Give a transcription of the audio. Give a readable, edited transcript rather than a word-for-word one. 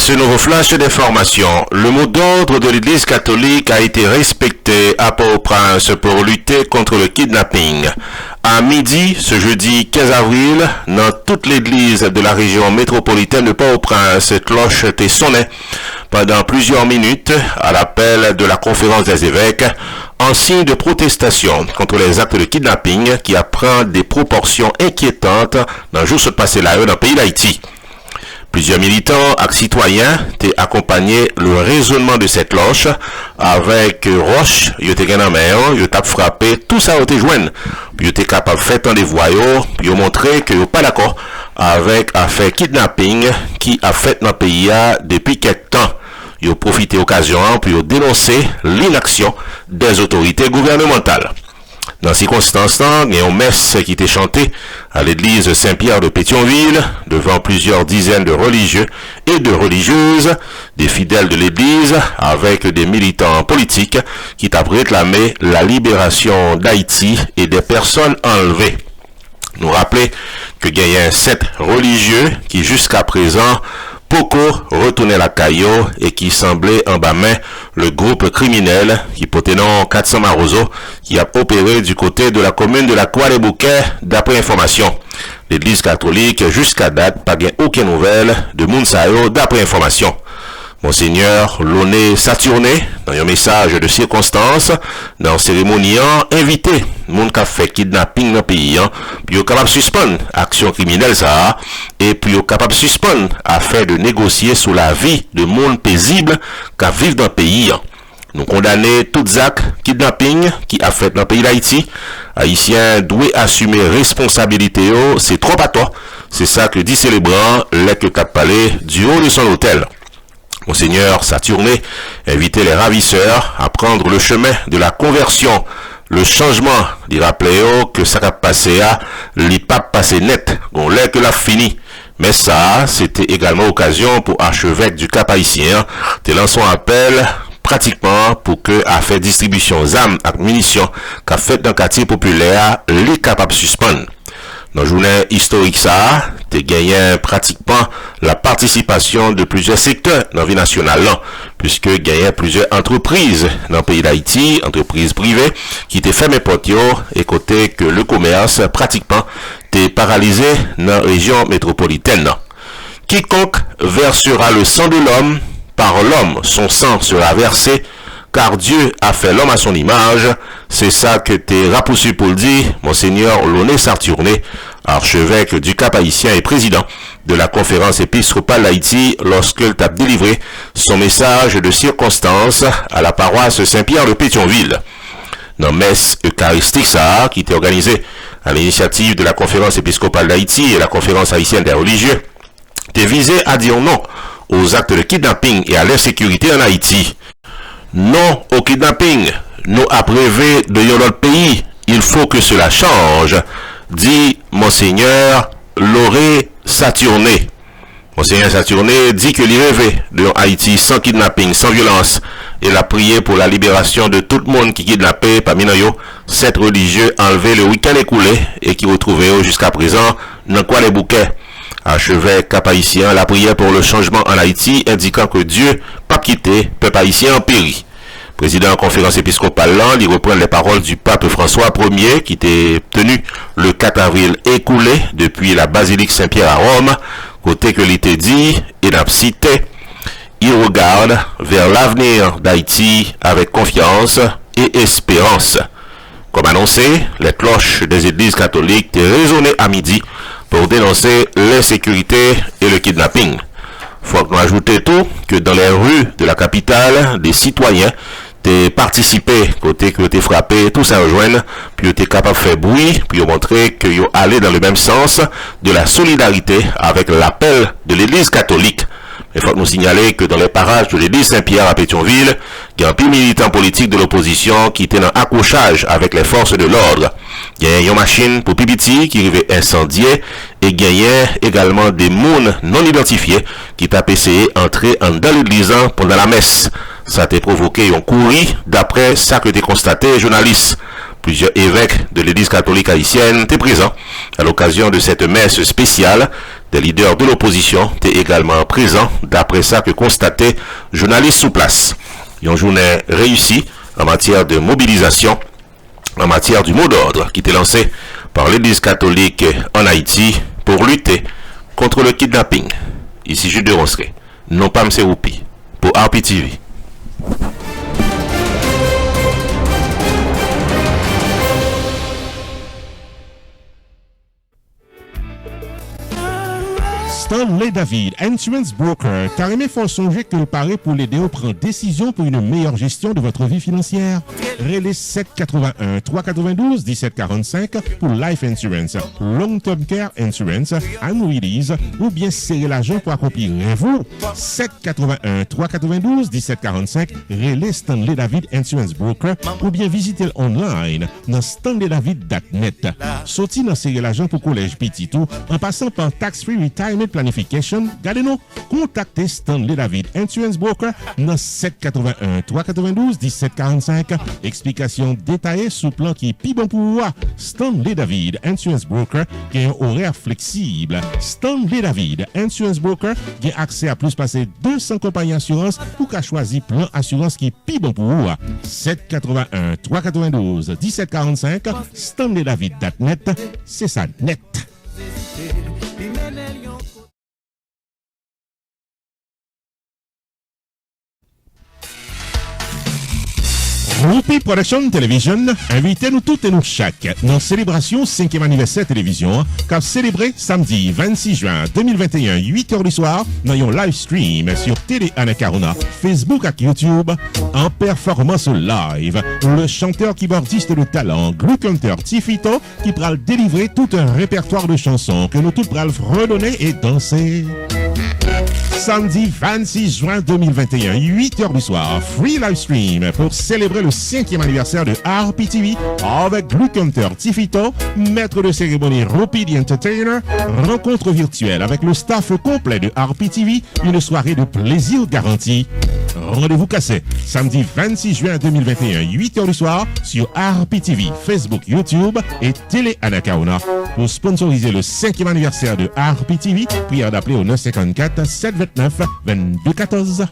ce nouveau flash d'information. Le mot d'ordre de l'Église catholique a été respecté à Port-au-Prince pour lutter contre le kidnapping. À midi, ce jeudi 15 avril, dans toute l'église de la région métropolitaine de Port-au-Prince, cloche était sonnée pendant plusieurs minutes à l'appel de la conférence des évêques en signe de protestation contre les actes de kidnapping qui apprennent des proportions inquiétantes dans le jour passé là dans le pays d'Haïti. Plusieurs militants et citoyens ont accompagné le raisonnement de cette cloche avec roche, ils étaient en mer, ils ont frappé, tout ça a été joint. Puis ils étaient capables de faire des voyous, puis ils ont montré qu'ils n'ont pas d'accord avec l'affaire kidnapping qui a fait dans le pays depuis quelques temps. Ils ont profité de l'occasion pour dénoncer l'inaction des autorités gouvernementales. Dans ces circonstances, il y a une messe qui était chantée à l'église Saint-Pierre de Pétionville devant plusieurs dizaines de religieux et de religieuses, des fidèles de l'église avec des militants politiques qui ont réclamé la libération d'Haïti et des personnes enlevées. Nous rappelons que il y a 7 religieux qui jusqu'à présent beaucoup retournaient la caillou et qui semblait en bas main le groupe criminel qui portait nom 400 Marozo qui a opéré du côté de la commune de la Croix-les-Bouquets d'après information. L'église catholique jusqu'à date pas gain aucune nouvelle de Mounsayo d'après information. Monseigneur Loné Saturné, dans un message de circonstance, dans cérémonie, invité moun qui a fait kidnapping dans le pays, puis est capable de suspendre action criminelle ça, et puis est capable de suspendre afin de négocier sur la vie de monde paisible qui vivent dans le pays. Nous condamnons tous actes kidnapping qui a fait dans le pays d'Haïti. Haïtiens doivent assumer responsabilité, c'est trop à toi. C'est ça que dit célébrant, les que cap parlé du haut de son hôtel. Monseigneur Saturné invitait les ravisseurs à prendre le chemin de la conversion. Le changement, il rappelait que ça a passé à l'IPAP passé net, on l'a que l'a fini. Mais ça, c'était également occasion pour archevêque du Cap haïtien de lancer un appel pratiquement pour que à faire distribution d'armes et munitions qu'a fait dans le quartier populaire, les capables de suspendre. Dans la journée historique ça, t'es gagné pratiquement la participation de plusieurs secteurs dans la vie nationale, puisque gagné plusieurs entreprises dans le pays d'Haïti, entreprises privées, qui t'es fermé portes et côté que le commerce pratiquement t'es paralysé dans la région métropolitaine. Quiconque versera le sang de l'homme, par l'homme son sang sera versé, car Dieu a fait l'homme à son image. C'est ça que t'es rapoussé pour le dire, Monseigneur Loné Saturné, archevêque du Cap haïtien et président de la conférence épiscopale d'Haïti, lorsqu'il a délivré son message de circonstance à la paroisse Saint-Pierre de Pétionville. Dans messe eucharistique ça, qui était organisée à l'initiative de la conférence épiscopale d'Haïti et la conférence haïtienne des religieux, t'es visé à dire non aux actes de kidnapping et à l'insécurité en Haïti. Non au kidnapping, nous abrévés de notre pays, il faut que cela change, dit Monseigneur Loné Saturné. Monseigneur Saturné dit que il rêvait de Haïti sans kidnapping, sans violence, et la prié pour la libération de tout le monde qui kidnappé parmi nous, 7 religieux enlevés le week-end écoulé et qui retrouvaient jusqu'à présent dans quoi les bouquets. Archevêque Cap haïtien, la prière pour le changement en Haïti, indiquant que Dieu pas quitté peuple haïtien en péri. Président de la conférence épiscopale, il reprend les paroles du pape François Ier qui était tenu le 4 avril écoulé depuis la basilique Saint-Pierre à Rome, côté que l'été dit, et n'a cité, il regarde vers l'avenir d'Haïti avec confiance et espérance. Comme annoncé, les cloches des églises catholiques étaient résonnées à midi pour dénoncer l'insécurité et le kidnapping. Faut que nous ajoutions tout que dans les rues de la capitale, des citoyens t'es participé, côté que t'es frappé, tout ça rejoignent, puis t'es capable de faire bruit, puis montrer que vous allez dans le même sens de la solidarité avec l'appel de l'église catholique. Il faut nous signaler que dans les parages de l'église Saint-Pierre à Pétionville, il y a un pile militant politique de l'opposition qui était en accrochage avec les forces de l'ordre. Il y a une machine pour Pipiti qui arrivait incendiée et il y a également des mounes non identifiés qui t'a essayé d'entrer dans l'église pendant la messe. Ça a provoqué un courri d'après ça que t'es constaté, journaliste. Plusieurs évêques de l'Église catholique haïtienne étaient présents à l'occasion de cette messe spéciale. Des leaders de l'opposition étaient également présents, d'après ça que constatait journaliste sous place. Une journée réussie en matière de mobilisation, en matière du mot d'ordre qui était lancé par l'Église catholique en Haïti pour lutter contre le kidnapping. Ici Jules de Ronseret, non pas M. Roupi, pour RPTV. Stanley David, Insurance Broker, carrément faut songer que le paraît pour l'aider à prendre décision pour une meilleure gestion de votre vie financière. Relais 781 392 1745 pour Life Insurance, Long Term Care Insurance, Annuities ou bien serrer l'argent pour accomplir vous. 781 392 1745 Relais Stanley David Insurance Broker ou bien visitez online dans stanleydavid.net. Sorti dans serrer l'argent pour collège petit tout en passant par Tax Free Retirement Planification, gardez-nous, contactez Stanley David Insurance Broker dans 781 392 1745. Explication détaillée sous plan qui est plus bon pour vous. Stanley David Insurance Broker qui a un horaire flexible. Stanley David Insurance Broker qui a accès à plus passer 200 compagnies d'assurance pour qu'à choisir plan assurance qui est plus bon pour vous. 781 392 1745 stanleydavid.net, c'est ça net. Roupi Production Television, invitez-nous toutes et nous chaque dans célébration 5e anniversaire télévision, qu'a célébré samedi 26 juin 2021, 8h du soir, dans un live stream sur Télé Anacarona, Facebook et YouTube, en performance live. Le chanteur keyboardiste de talent, Gluck Hunter Tifito, qui pourra délivrer tout un répertoire de chansons que nous tous pourrons redonner et danser. Samedi 26 juin 2021, 8h du soir, free live stream pour célébrer le 5e anniversaire de RPTV avec Gluck Hunter Tifito, maître de cérémonie Roupi the Entertainer, rencontre virtuelle avec le staff complet de RPTV, une soirée de plaisir garantie. Rendez-vous cassé, samedi 26 juin 2021, 8h du soir, sur RPTV, Facebook, YouTube et Télé Anacarona. Pour sponsoriser le 5e anniversaire de RPTV, prière d'appeler au 954 729 2214.